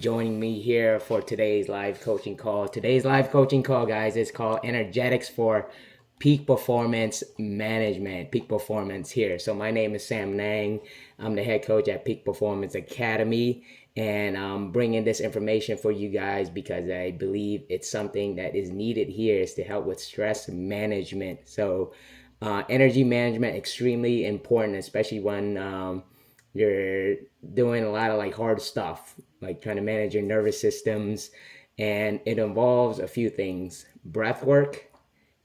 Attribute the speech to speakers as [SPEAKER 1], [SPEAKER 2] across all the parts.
[SPEAKER 1] joining me here for today's live coaching call. Today's live coaching call, guys, is called Energetics for Peak Performance Management. Peak Performance here. So my name is Sam Nang. I'm the head coach at Peak Performance Academy, and I'm bringing this information for you guys because I believe it's something that is needed here is to help with stress management. So energy management extremely important, especially when you're doing a lot of like hard stuff, like trying to manage your nervous systems. And it involves a few things: breath work,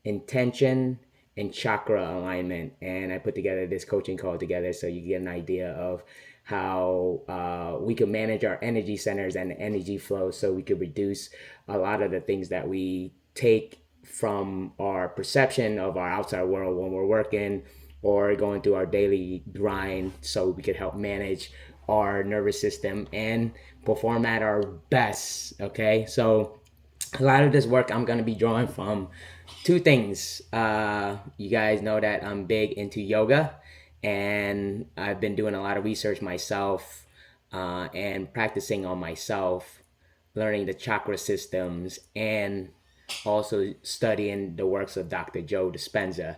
[SPEAKER 1] intention, and chakra alignment. And I put together this coaching call together so you get an idea of how we can manage our energy centers and energy flow so we could reduce a lot of the things that we take from our perception of our outside world when we're working or going through our daily grind, so we could help manage our nervous system and perform at our best. Okay, so a lot of this work I'm going to be drawing from two things. You guys know that I'm big into yoga, and I've been doing a lot of research myself and practicing on myself, learning the chakra systems, and also studying the works of Dr. Joe Dispenza.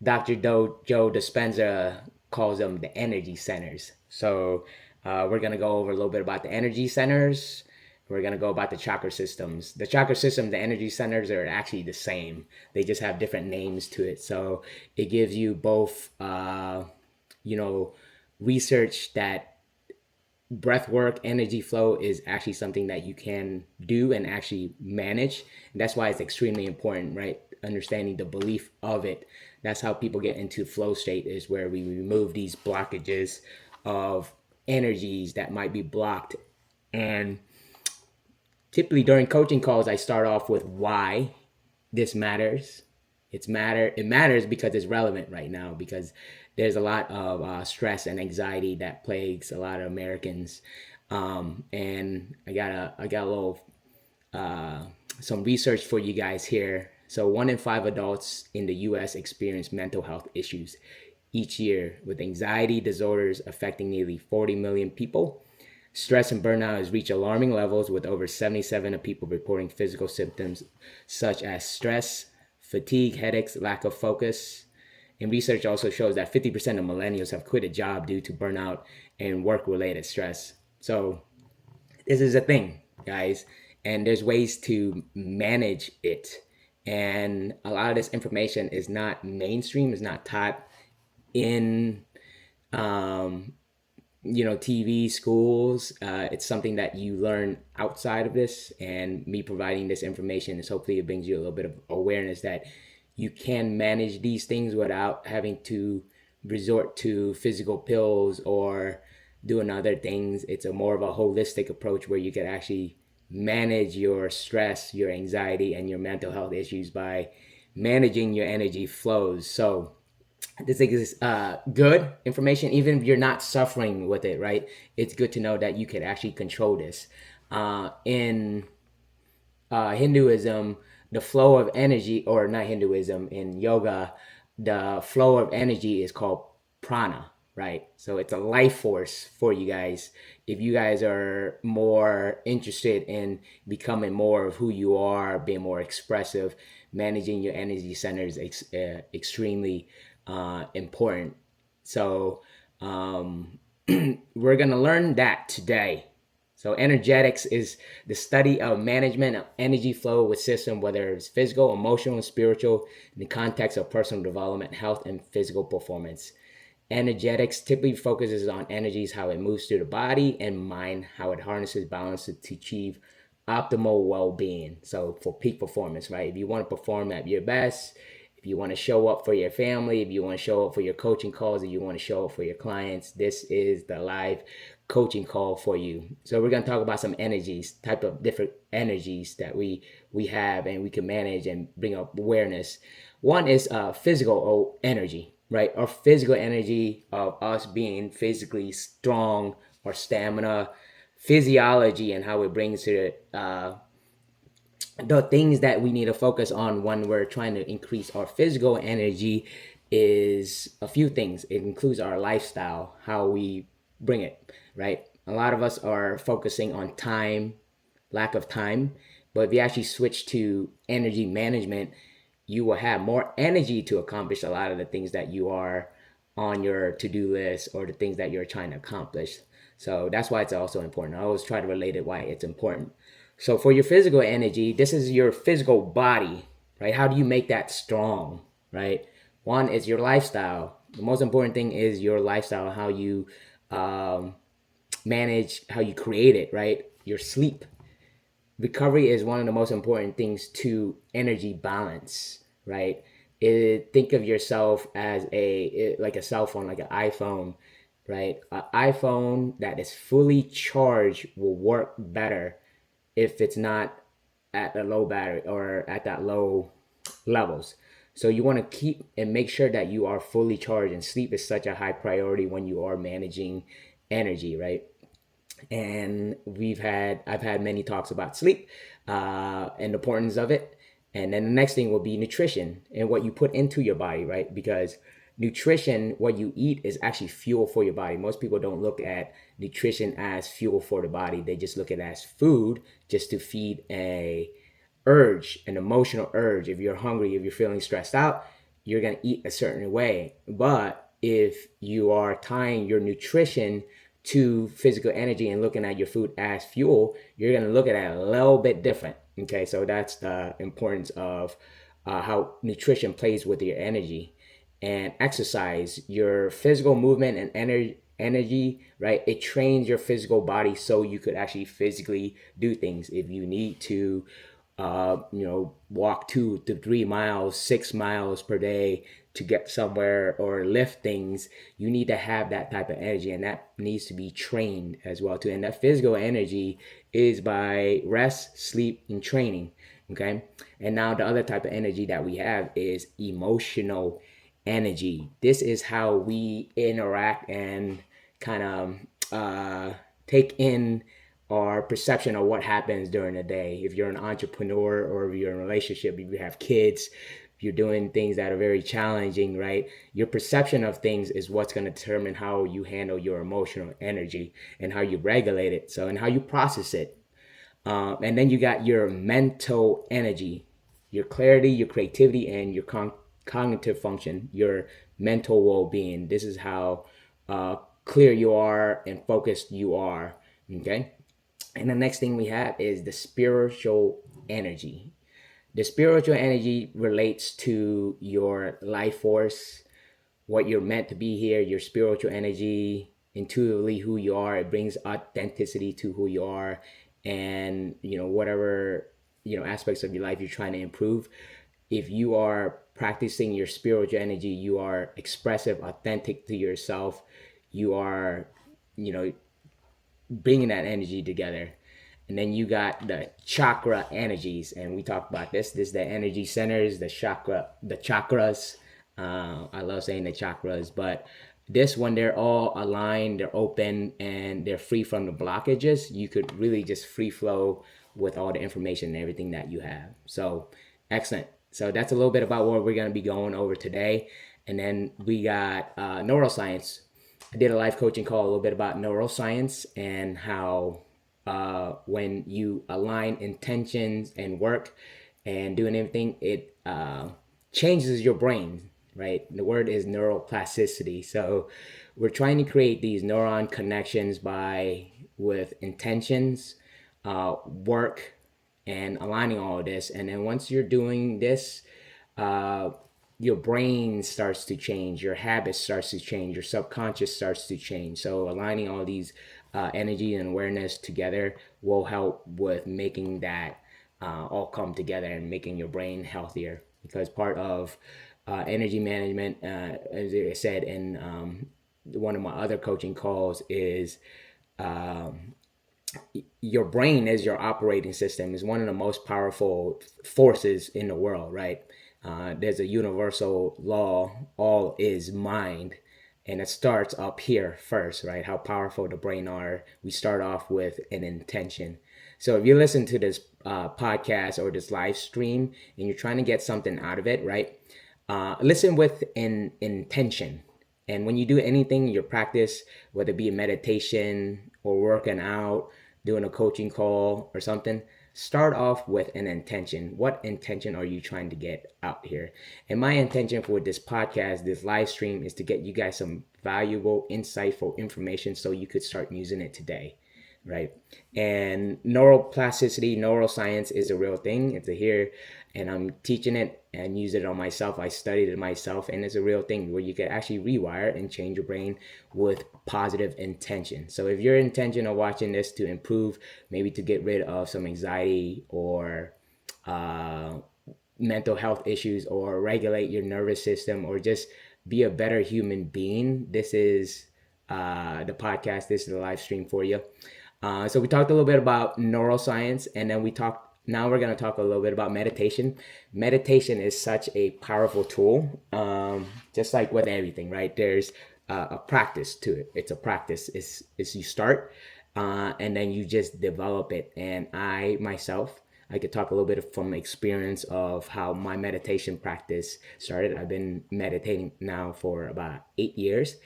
[SPEAKER 1] Joe Dispenza calls them the energy centers. So we're going to go over a little bit about the energy centers. We're going to go about the chakra systems. The chakra system, the energy centers are actually the same. They just have different names to it. So it gives you both, research that breath work, energy flow is actually something that you can do and actually manage. And that's why it's extremely important, right? Understanding the belief of it. That's how people get into flow state, is where we remove these blockages of energies that might be blocked. And typically during coaching calls, I start off with why this matters. It matters because it's relevant right now, because there's a lot of stress and anxiety that plagues a lot of Americans. And I got a little some research for you guys here. So 1 in 5 adults in the U.S. experience mental health issues each year, with anxiety disorders affecting nearly 40 million people. Stress and burnout has reached alarming levels, with over 77% of people reporting physical symptoms such as stress, fatigue, headaches, lack of focus. And research also shows that 50% of millennials have quit a job due to burnout and work-related stress. So this is a thing, guys, and there's ways to manage it. And a lot of this information is not mainstream, is not taught in TV schools. It's something that you learn outside of this, and me providing this information is hopefully it brings you a little bit of awareness that you can manage these things without having to resort to physical pills or doing other things. It's a more of a holistic approach where you can actually manage your stress, your anxiety, and your mental health issues by managing your energy flows. So this is good information, even if you're not suffering with it, right? It's good to know that you can actually control this. In Hinduism, the flow of energy, or not Hinduism, in yoga, the flow of energy is called prana, right? So it's a life force for you guys. If you guys are more interested in becoming more of who you are, being more expressive, managing your energy centers extremely important. So we're gonna learn that today. So energetics is the study of management of energy flow with system, whether it's physical, emotional, and spiritual, in the context of personal development, health, and physical performance. Energetics typically focuses on energies, how it moves through the body and mind, how it harnesses balance to achieve optimal well-being. So for peak performance, right? If you want to perform at your best, if you want to show up for your family, if you want to show up for your coaching calls, if you want to show up for your clients, this is the live coaching call for you. So we're going to talk about some energies, type of different energies that we have and we can manage and bring up awareness. One is physical energy, right? Our physical energy of us being physically strong, or stamina, physiology, and how it brings to the things that we need to focus on when we're trying to increase our physical energy is a few things. It includes our lifestyle, how we bring it, right? A lot of us are focusing on time, lack of time. But if you actually switch to energy management, you will have more energy to accomplish a lot of the things that you are on your to-do list or the things that you're trying to accomplish. So that's why it's also important. I always try to relate it why it's important. So for your physical energy, this is your physical body, right? How do you make that strong, right? One is your lifestyle. The most important thing is your lifestyle, how you um, manage, how you create it, right? Your sleep. Recovery is one of the most important things to energy balance, right? Think of yourself as like a cell phone, like an iPhone, right? An iPhone that is fully charged will work better if it's not at a low battery or at that low levels. So you want to keep and make sure that you are fully charged, and sleep is such a high priority when you are managing energy, right? And I've had many talks about sleep and the importance of it. And then the next thing will be nutrition and what you put into your body, right? Because nutrition, what you eat, is actually fuel for your body. Most people don't look at nutrition as fuel for the body. They just look at it as food just to feed an emotional urge. If you're hungry, if you're feeling stressed out, you're going to eat a certain way. But if you are tying your nutrition to physical energy and looking at your food as fuel, you're going to look at it a little bit different. Okay, so that's the importance of how nutrition plays with your energy. And exercise, your physical movement and energy, right? It trains your physical body so you could actually physically do things. If you need to walk 2 to 3 miles, 6 miles per day to get somewhere or lift things, you need to have that type of energy, and that needs to be trained as well too. And that physical energy is by rest, sleep, and training. Okay. And now the other type of energy that we have is emotional energy. This is how we interact and kind of take in our perception of what happens during the day. If you're an entrepreneur or if you're in a relationship, if you have kids, if you're doing things that are very challenging, right? Your perception of things is what's going to determine how you handle your emotional energy and how you regulate it. So, and how you process it. And then you got your mental energy, your clarity, your creativity, and your cognitive function, your mental well-being. This is how clear you are and focused you are. Okay. And the next thing we have is the spiritual energy. The spiritual energy relates to your life force, what you're meant to be here, your spiritual energy, intuitively who you are. It brings authenticity to who you are, and whatever aspects of your life you're trying to improve. If you are practicing your spiritual energy, you are expressive, authentic to yourself. You are, bringing that energy together. And then you got the chakra energies, and we talked about this. This is the energy centers, the chakras. I love saying the chakras, but this one, they're all aligned, they're open, and they're free from the blockages. You could really just free flow with all the information and everything that you have. So excellent. So that's a little bit about what we're going to be going over today. And then we got neuroscience. I did a life coaching call a little bit about neuroscience and how when you align intentions and work and doing everything, it changes your brain, right? The word is neuroplasticity. So we're trying to create these neuron connections with intentions, work, and aligning all of this. And then once you're doing this, your brain starts to change, your habits starts to change, your subconscious starts to change. So aligning all these energy and awareness together will help with making that all come together and making your brain healthier. Because part of energy management, as I said in one of my other coaching calls, is your brain is your operating system, is one of the most powerful forces in the world, right? There's a universal law, all is mind. And it starts up here first, right? How powerful the brain are. We start off with an intention. So if you listen to this podcast or this live stream and you're trying to get something out of it, right? Listen with an intention. And when you do anything in your practice, whether it be a meditation or working out, doing a coaching call or something, start off with an intention. What intention are you trying to get out here? And my intention for this podcast, this live stream, is to get you guys some valuable, insightful information so you could start using it today, right? And neuroplasticity, neuroscience is a real thing. It's a here, and I'm teaching it and use it on myself. I studied it myself, and it's a real thing where you can actually rewire and change your brain with positive intention. So if your intention of watching this to improve, maybe to get rid of some anxiety or mental health issues, or regulate your nervous system, or just be a better human being, this is the podcast. This is the live stream for you. So we talked a little bit about neuroscience, and then now we're going to talk a little bit about meditation. Meditation is such a powerful tool, just like with everything, right? There's a practice to it. It's a practice. It's you start, and then you just develop it. And I could talk a little bit from experience of how my meditation practice started. I've been meditating now for about 8 years.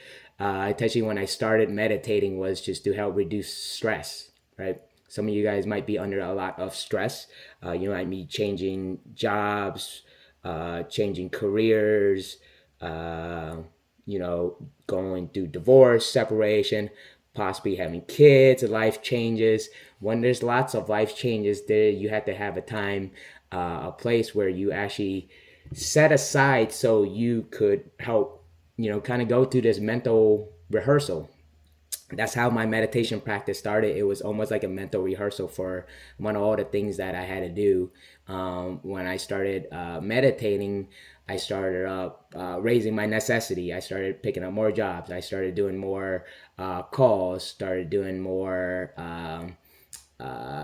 [SPEAKER 1] Essentially, when I started meditating was just to help reduce stress, right? Some of you guys might be under a lot of stress. You might be changing jobs, changing careers, going through divorce, separation, possibly having kids, life changes. When there's lots of life changes, there you have to have a time, a place where you actually set aside so you could help, kind of go through this mental rehearsal. That's how my meditation practice started. It was almost like a mental rehearsal for one of all the things that I had to do. When I started meditating, I started up raising my necessity. I started picking up more jobs. I started doing more calls, started doing more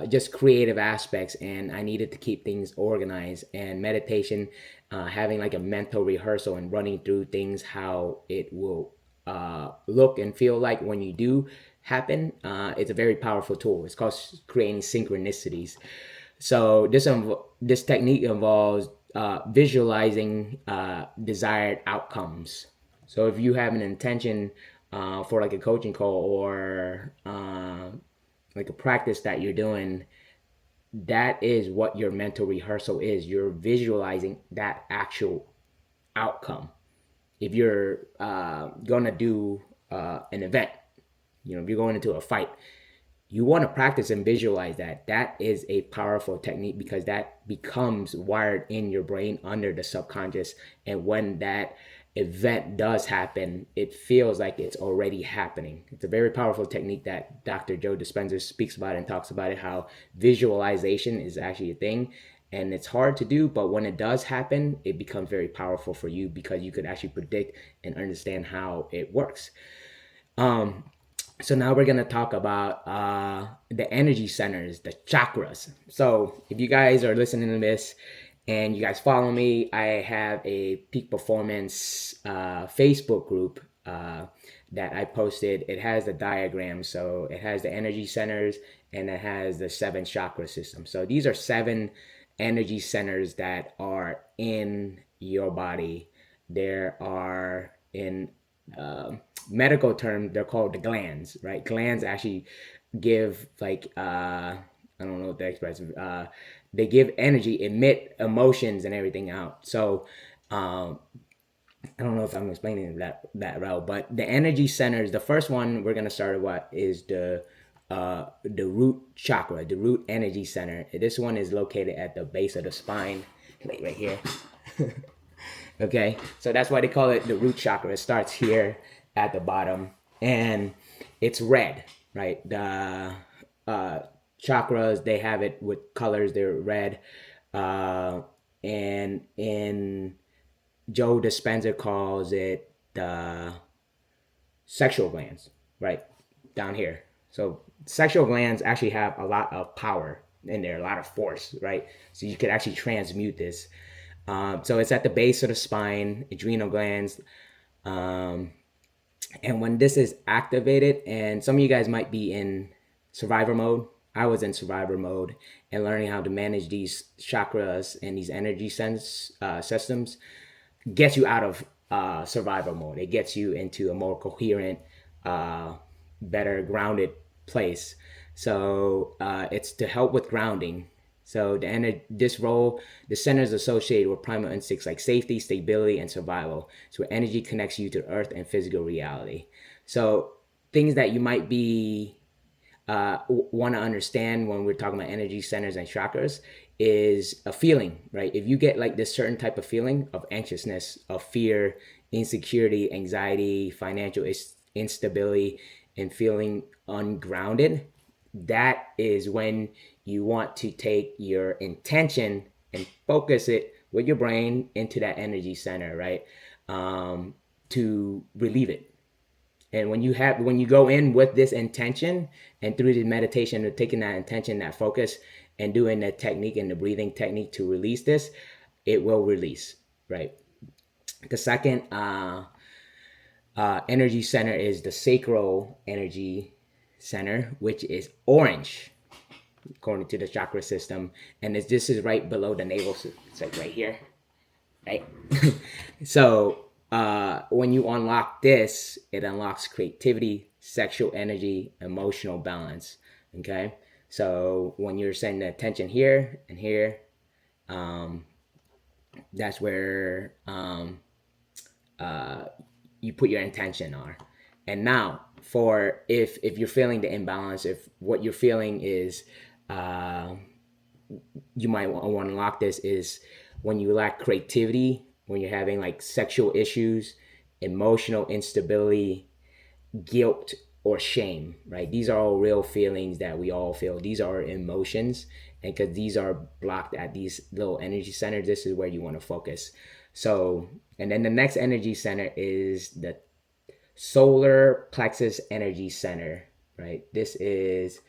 [SPEAKER 1] just creative aspects, and I needed to keep things organized. And meditation, having like a mental rehearsal and running through things, how it will look and feel like when you do happen, it's a very powerful tool. It's called creating synchronicities. So this technique involves visualizing desired outcomes. So if you have an intention for like a coaching call or like a practice that you're doing, that is what your mental rehearsal is. You're visualizing that actual outcome. If you're going to do an event, if you're going into a fight, you want to practice and visualize that. That is a powerful technique because that becomes wired in your brain under the subconscious. And when that event does happen, it feels like it's already happening. It's a very powerful technique that Dr. Joe Dispenza speaks about and talks about it, how visualization is actually a thing. And it's hard to do, but when it does happen, it becomes very powerful for you because you could actually predict and understand how it works. So now we're going to talk about the energy centers, the chakras. So if you guys are listening to this and you guys follow me, I have a peak performance Facebook group that I posted. It has the diagram. So it has the energy centers and it has the 7 chakra system. So these are 7 energy centers that are in your body. There are, in medical term, they're called the glands, right? Glands actually give like I don't know what the expression, they give energy, emit emotions and everything out. So I don't know if I'm explaining that well, but the energy centers, the first one we're gonna start with is the root chakra, the root energy center. This one is located at the base of the spine, like right here. Okay, so that's why they call it the root chakra. It starts here at the bottom, and it's red, right? The chakras, they have it with colors. They're red, and in Joe Dispenza calls it the sexual glands, right down here. So sexual glands actually have a lot of power in there, a lot of force, right? So you could actually transmute this. So it's at the base of the spine, adrenal glands. And when this is activated, and some of you guys might be in survivor mode, I was in survivor mode, and learning how to manage these chakras and these energy systems gets you out of survival mode. It gets you into a more coherent, better grounded place. So it's to help with grounding. So this role, the center is associated with primal instincts like safety, stability, and survival. So energy connects you to earth and physical reality. So things that you might be want to understand when we're talking about energy centers and chakras is a feeling, right? If you get like this certain type of feeling of anxiousness, of fear, insecurity, anxiety, financial instability, and feeling ungrounded, that is when you want to take your intention and focus it with your brain into that energy center, right? To relieve it. And when you go in with this intention and through the meditation of taking that intention, that focus, and doing the technique and the breathing technique to release this, it will release, right? The second energy center is the sacral energy center, which is orange according to the chakra system, and this is right below the navel. It's like right here, right? So when you unlock this, it unlocks creativity, sexual energy, emotional balance. Okay, so when you're sending the attention here and here, that's where you put your intention on. And now, for if you're feeling the imbalance, if what you're feeling is you might want to unlock this is when you lack creativity, when you're having like sexual issues, emotional instability, guilt, or shame, right? These are all real feelings that we all feel. These are emotions. And because these are blocked at these little energy centers, this is where you want to focus. So, and then the next energy center is the solar plexus energy center, right? This is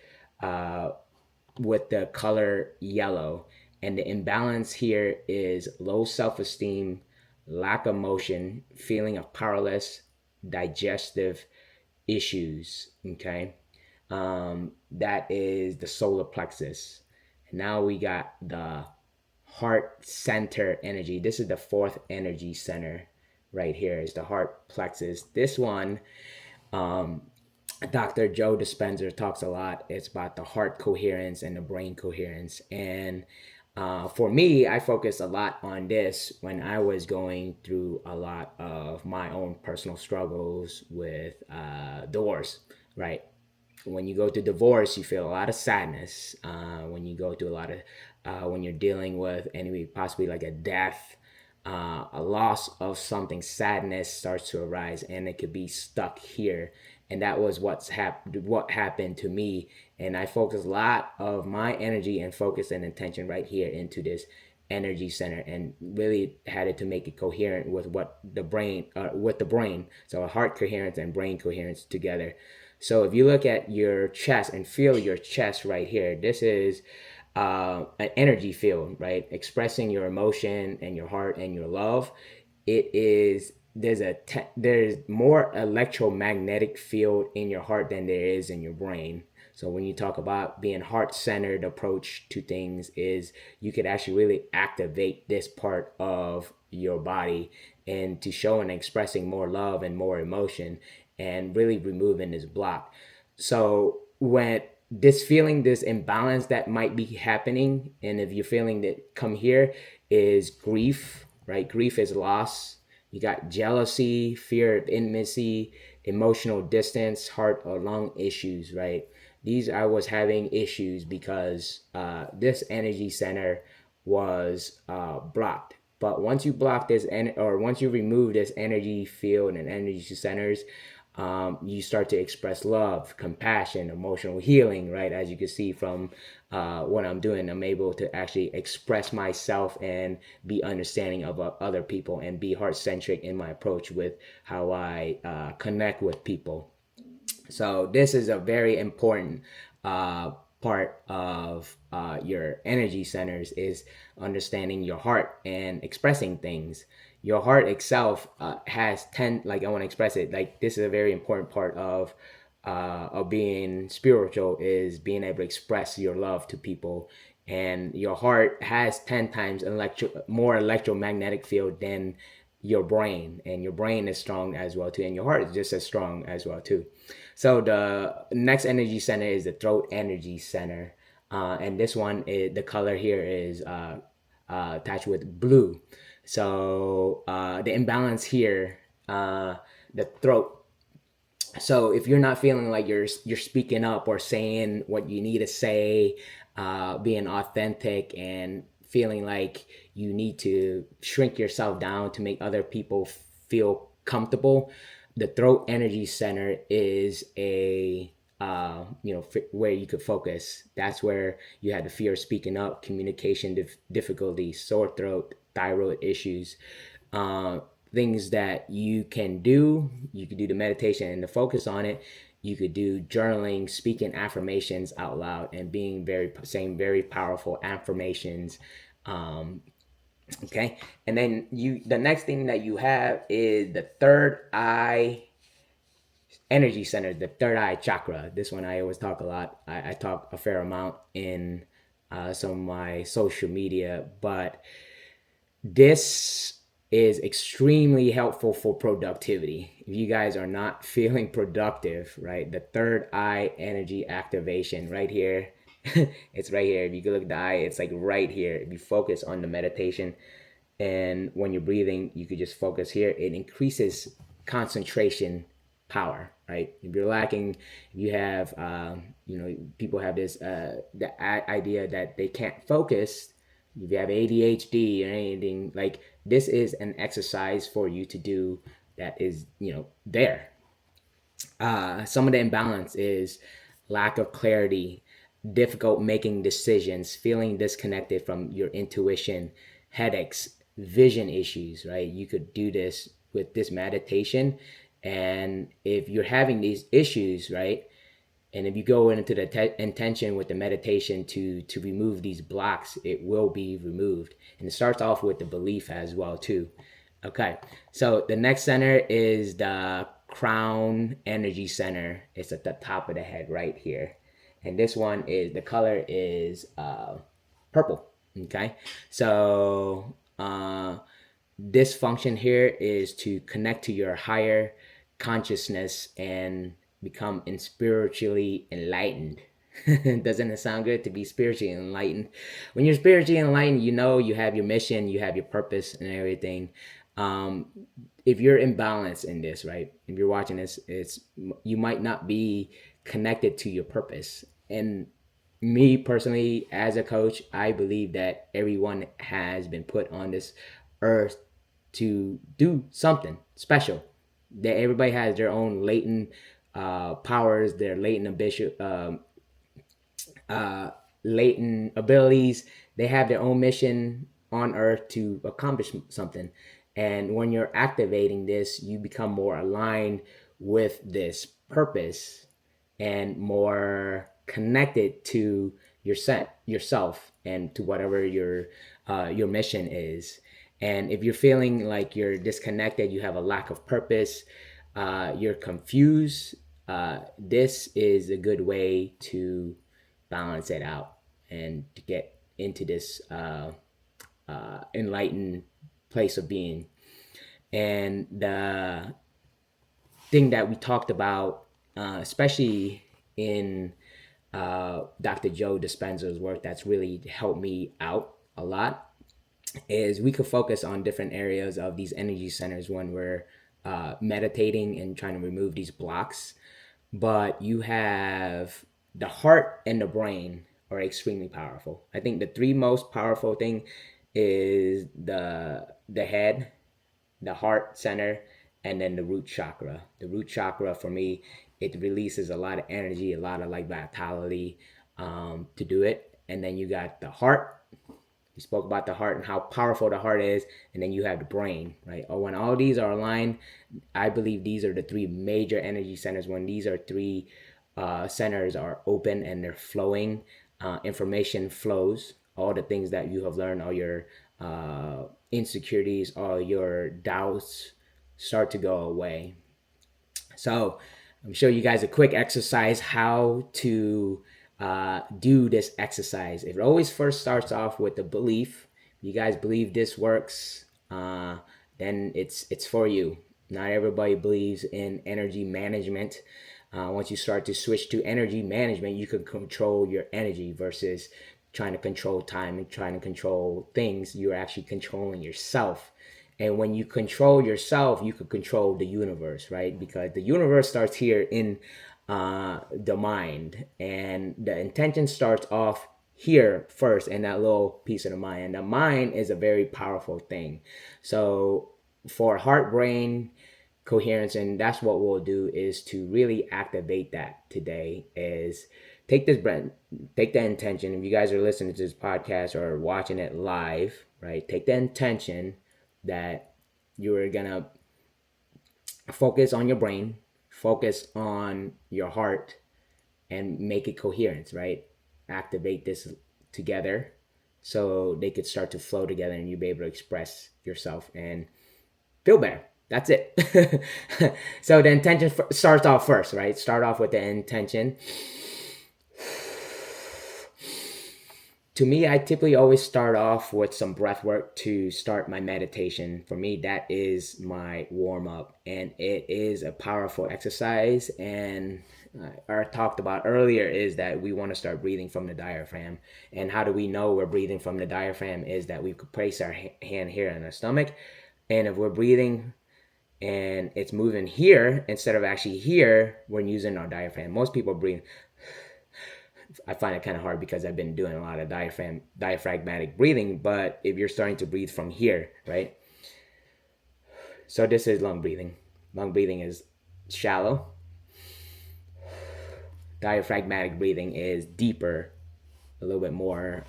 [SPEAKER 1] with the color yellow. And the imbalance here is low self-esteem, lack of motion, feeling of powerless, digestive issues. Okay. That is the solar plexus. And now we got the heart center energy. This is the fourth energy center right here, is the heart plexus. This one, Dr. Joe Dispenza talks a lot. It's about the heart coherence and the brain coherence. And for me, I focused a lot on this when I was going through a lot of my own personal struggles with divorce, right? When you go through divorce, you feel a lot of sadness. When you go through a lot of, when you're dealing with any possibly like a death, a loss of something, sadness starts to arise, and it could be stuck here. And that was what happened to me. And I focused a lot of my energy and focus and intention right here into this energy center, and really had it to make it coherent with what the brain, with the brain. So heart coherence and brain coherence together. So if you look at your chest and feel your chest right here, this is an energy field, right? Expressing your emotion and your heart and your love. It is there's more electromagnetic field in your heart than there is in your brain. So when you talk about being heart-centered approach to things, is you could actually really activate this part of your body and to show and expressing more love and more emotion and really removing this block. So when this feeling, this imbalance that might be happening, and if you're feeling that come here, is grief, right? Grief is loss. You got jealousy, fear of intimacy, emotional distance, heart or lung issues, right? These I was having issues because this energy center was blocked. But once you block this, or once you remove this energy field and energy centers, you start to express love, compassion, emotional healing, right? As you can see from what I'm doing, I'm able to actually express myself and be understanding of other people and be heart-centric in my approach with how I connect with people. So this is a very important part of your energy centers, is understanding your heart and expressing things. Your heart itself has 10, like I want to express it, like this is a very important part of being spiritual, is being able to express your love to people. And your heart has 10 times more electromagnetic field than your brain, and your brain is strong as well too, and your heart is just as strong as well too. So the next energy center is the throat energy center, and this one is, the color here is attached with blue. So the imbalance here, the throat. So if you're not feeling like you're speaking up or saying what you need to say, being authentic and feeling like you need to shrink yourself down to make other people feel comfortable, the throat energy center is a where you could focus. That's where you had the fear of speaking up, communication difficulties, sore throat, thyroid issues, uh, things that you can do. You could do the meditation and the focus on it. You could do journaling, speaking affirmations out loud, and being saying very powerful affirmations. Um, okay, and then the next thing that you have is the third eye energy center, the third eye chakra. This one I always talk a lot. I talk a fair amount in some of my social media, but this is extremely helpful for productivity. If you guys are not feeling productive, right? The third eye energy activation right here. It's right here. If you can look at the eye, it's like right here. If you focus on the meditation and when you're breathing, you could just focus here. It increases concentration power, right? If you're lacking, if you have, people have this the idea that they can't focus. If you have ADHD or anything, like this is an exercise for you to do that is, there. Some of the imbalance is lack of clarity, difficult making decisions, feeling disconnected from your intuition, headaches, vision issues, right? You could do this with this meditation. And if you're having these issues, right? And if you go into the intention with the meditation to remove these blocks, it will be removed. And it starts off with the belief as well too. Okay, so the next center is the crown energy center. It's at the top of the head right here, and this one is the color is purple. Okay, so this function here is to connect to your higher consciousness and become spiritually enlightened. Doesn't it sound good to be spiritually enlightened? When you're spiritually enlightened, you know you have your mission, you have your purpose, and everything. Um, if you're imbalanced in this, right? If you're watching this, you might not be connected to your purpose. And me personally, as a coach, I believe that everyone has been put on this earth to do something special. That everybody has their own latent powers, their latent ambition, latent abilities. They have their own mission on earth to accomplish something. And when you're activating this, you become more aligned with this purpose and more connected to yourself and to whatever your mission is. And if you're feeling like you're disconnected, you have a lack of purpose, you're confused, this is a good way to balance it out and to get into this enlightened place of being. And the thing that we talked about, especially in Dr. Joe Dispenza's work, that's really helped me out a lot, is we could focus on different areas of these energy centers when we're meditating and trying to remove these blocks. But you have the heart and the brain are extremely powerful. I think the three most powerful thing is the head, the heart center, and then the root chakra. The root chakra for me, it releases a lot of energy, a lot of like vitality to do it. And then you got the heart. We spoke about the heart and how powerful the heart is, and then you have the brain, right? Or when all these are aligned, I believe these are the three major energy centers. When these are three centers are open and they're flowing, information flows. All the things that you have learned, all your insecurities, all your doubts start to go away. So I'm show you guys a quick exercise how to do this exercise. It always first starts off with the belief. You guys believe this works, then it's for you. Not everybody believes in energy management. Once you start to switch to energy management, you can control your energy versus trying to control time and trying to control things. You're actually controlling yourself. And when you control yourself, you can control the universe, right? Because the universe starts here in the mind, and the intention starts off here first in that little piece of the mind. And the mind is a very powerful thing. So for heart brain coherence, and that's what we'll do, is to really activate that today, is take this breath, take the intention. If you guys are listening to this podcast or watching it live, right, take the intention that you're gonna focus on your brain, focus on your heart, and make it coherence, right? Activate this together so they could start to flow together and you'll be able to express yourself and feel better. That's it. So the intention starts off first, right? Start off with the intention. To me, I typically always start off with some breath work to start my meditation. For me, that is my warm up, and it is a powerful exercise. And I talked about earlier is that we want to start breathing from the diaphragm. And how do we know we're breathing from the diaphragm? Is that we could place our hand here on our stomach, and if we're breathing and it's moving here instead of actually here, we're using our diaphragm. Most people breathe. I find it kind of hard because I've been doing a lot of diaphragmatic breathing, but if you're starting to breathe from here, right? So this is lung breathing. Lung breathing is shallow. Diaphragmatic breathing is deeper, a little bit more.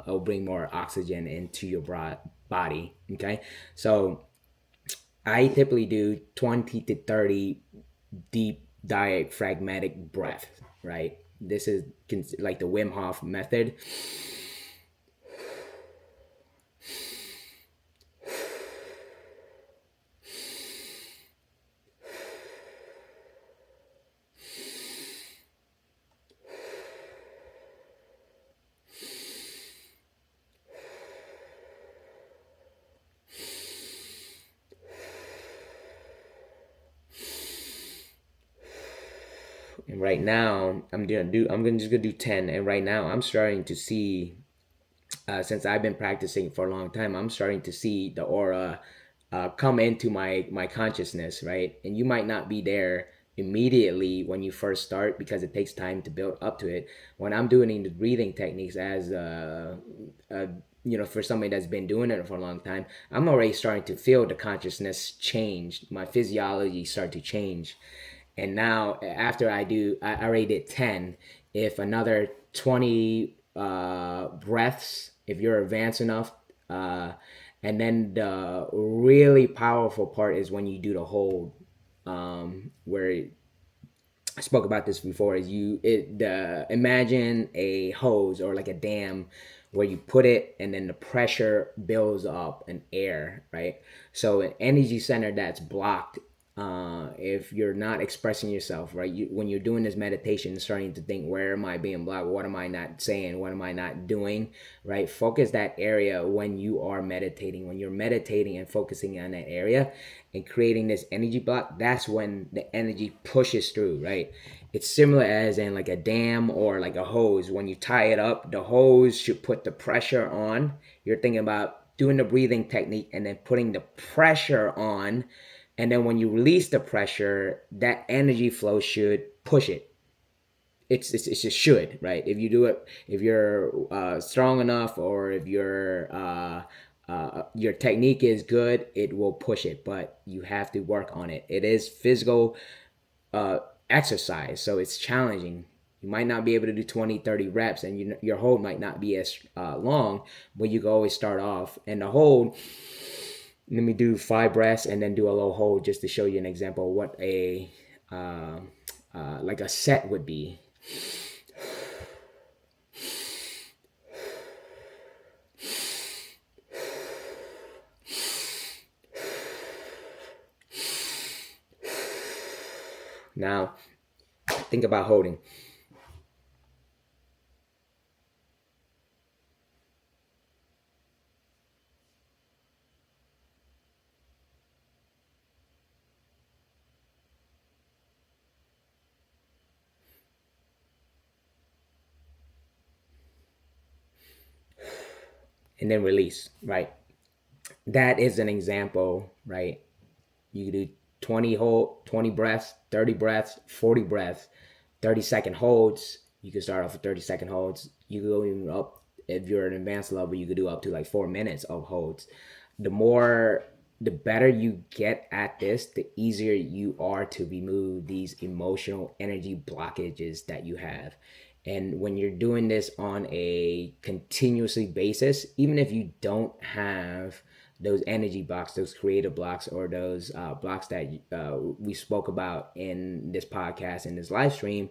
[SPEAKER 1] It'll bring more oxygen into your body. Okay, so I typically do 20 to 30 deep diaphragmatic breath, right? This is like the Wim Hof method. And right now, I'm just gonna do 10. And right now, I'm starting to see, since I've been practicing for a long time, I'm starting to see the aura come into my consciousness, right? And you might not be there immediately when you first start because it takes time to build up to it. When I'm doing the breathing techniques as for somebody that's been doing it for a long time, I'm already starting to feel the consciousness change. My physiology start to change. And now after I already did 10. If another 20 breaths, if you're advanced enough, and then the really powerful part is when you do the hold, where I spoke about this before, is imagine a hose or like a dam where you put it and then the pressure builds up in air, right? So an energy center that's blocked, if you're not expressing yourself, right? When you're doing this meditation, starting to think, where am I being blocked? What am I not saying? What am I not doing? Right? Focus that area when you are meditating. When you're meditating and focusing on that area and creating this energy block, that's when the energy pushes through, right? It's similar as in like a dam or like a hose. When you tie it up, the hose should put the pressure on. You're thinking about doing the breathing technique and then putting the pressure on, and then when you release the pressure, that energy flow should push it. It's just should, right? If you do it, if you're strong enough, or if your technique is good, it will push it. But you have to work on it. It is physical exercise, so it's challenging. You might not be able to do 20, 30 reps, and your hold might not be as long, but you can always start off. And the hold, let me do 5 breaths and then do a low hold just to show you an example of what a like a set would be. Now, think about holding. and then release, right? That is an example, right? You do 20 breaths, 30 breaths, 40 breaths, 30-second holds. You can start off with 30-second holds. You go even up, if you're an advanced level, you could do up to like 4 minutes of holds. The better you get at this, the easier you are to remove these emotional energy blockages that you have. And when you're doing this on a continuously basis, even if you don't have those energy blocks, those creative blocks, or those blocks that we spoke about in this podcast, in this live stream,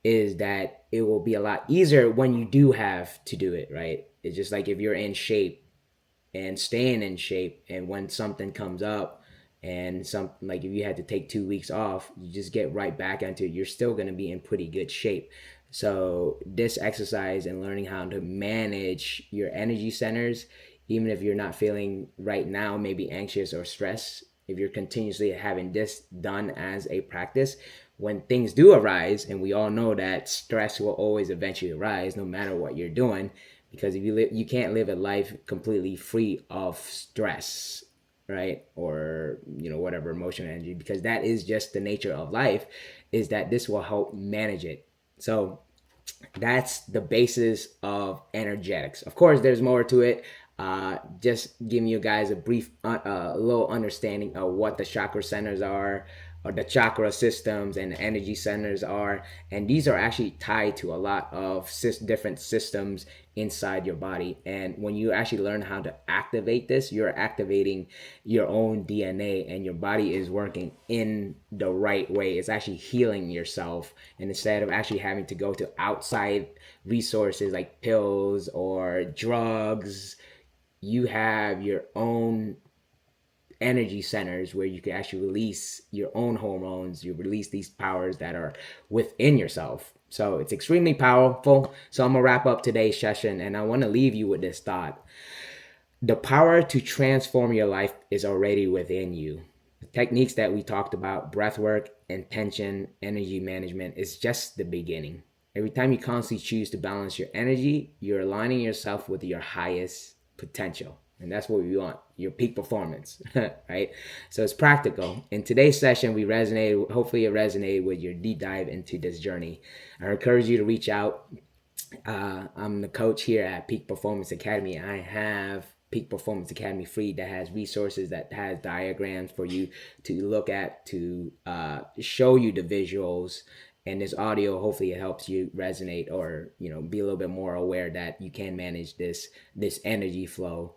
[SPEAKER 1] is that it will be a lot easier when you do have to do it, right? It's just like if you're in shape and staying in shape, and when something comes up, and some, like if you had to take 2 weeks off, you just get right back into it, you're still going to be in pretty good shape. So this exercise and learning how to manage your energy centers, even if you're not feeling right now maybe anxious or stressed, if you're continuously having this done as a practice, when things do arise, and we all know that stress will always eventually arise no matter what you're doing, because if you can't live a life completely free of stress, right? Or whatever emotional energy, because that is just the nature of life, is that this will help manage it. So that's the basis of energetics. Of course, there's more to it. Just giving you guys a brief, little understanding of what the chakra centers are, or the chakra systems and the energy centers are. And these are actually tied to a lot of different systems inside your body. And when you actually learn how to activate this, you're activating your own DNA, and your body is working in the right way. It's actually healing yourself. And instead of actually having to go to outside resources like pills or drugs, you have your own energy centers where you can actually release your own hormones. You release these powers that are within yourself. So it's extremely powerful. So I'm gonna wrap up today's session, and I want to leave you with this thought: the power to transform your life is already within you. The techniques that we talked about, breathwork, intention, energy management, is just the beginning. Every time you constantly choose to balance your energy, you're aligning yourself with your highest potential. And that's what we want, your peak performance, right? So it's practical. In today's session, hopefully it resonated with your deep dive into this journey. I encourage you to reach out. I'm the coach here at Peak Performance Academy. I have Peak Performance Academy free, that has resources, that has diagrams for you to look at, to show you the visuals. And this audio, hopefully it helps you resonate, or be a little bit more aware that you can manage this energy flow.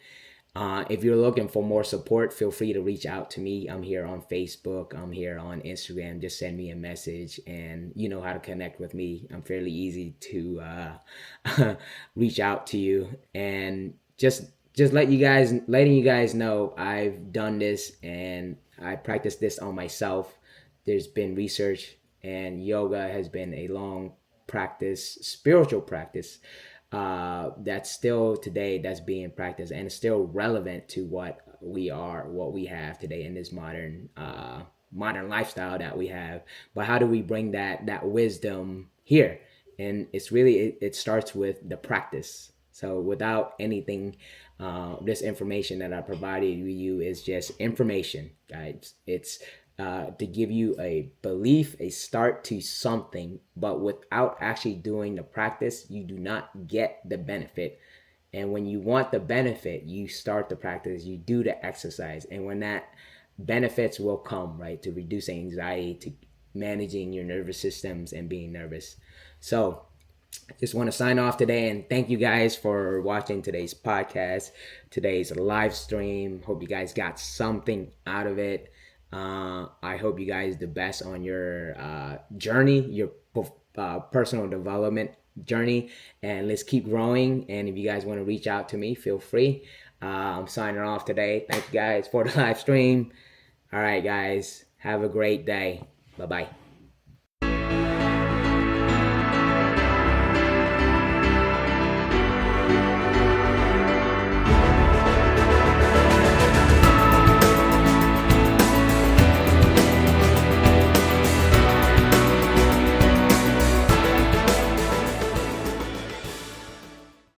[SPEAKER 1] If you're looking for more support, feel free to reach out to me. I'm here on Facebook. I'm here on Instagram. Just send me a message, and you know how to connect with me. I'm fairly easy to reach out to you, and just letting you guys know I've done this, and I practice this on myself. There's been research, and yoga has been a long practice, spiritual practice, that's still today, that's being practiced, and it's still relevant to what we have today in this modern lifestyle that we have. But how do we bring that wisdom here? And it's really, it starts with the practice. So without anything, this information that I provided you is just information, guys. It's to give you a belief, a start to something, but without actually doing the practice, you do not get the benefit. And when you want the benefit, you start the practice, you do the exercise, and when that benefits will come, right, to reducing anxiety, to managing your nervous systems and being nervous. So just want to sign off today, and thank you guys for watching today's podcast, today's live stream. Hope you guys got something out of it. I hope you guys the best on your journey, your personal development journey, and let's keep growing. And if you guys want to reach out to me, feel free. I'm signing off today. Thank you guys for the live stream. All right, guys, have a great day. Bye-bye.